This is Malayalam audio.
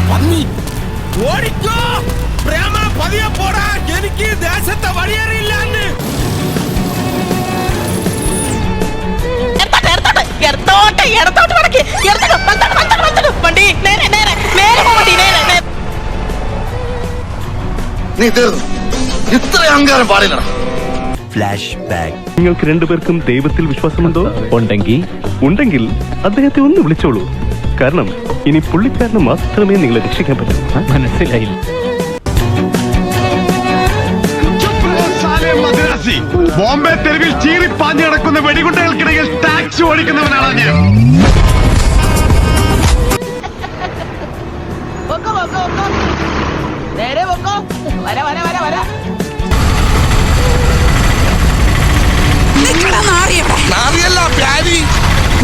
പന്നി ഓടിക്കോ പ്രേമ പതിയെ പോടാ എനിക്ക് ദേശത്തെ വഴിയേറിയില്ലാന്ന് നീ തീർന്നു ഇത്ര അഹങ്കാരം പാടില്ല ഫ്ലാഷ് ബാക്ക്. നിങ്ങൾക്ക് രണ്ടുപേർക്കും ദൈവത്തിൽ വിശ്വാസമുണ്ടോ? ഉണ്ടെങ്കിൽ അദ്ദേഹത്തെ ഒന്ന് വിളിച്ചോളൂ. കാരണം ഇനി പുള്ളിക്കാരന് മാത്രമേ നിങ്ങളെ രക്ഷിക്കാൻ പറ്റൂ. മനസ്സിലായില്ല. ബോംബെ തെരുവിൽ ചീറിപ്പാഞ്ഞു നടക്കുന്ന വെടികുണ്ടകൾക്കിടയിൽ ടാക്സി ഓടിക്കുന്നവനാണ് ഞാൻ.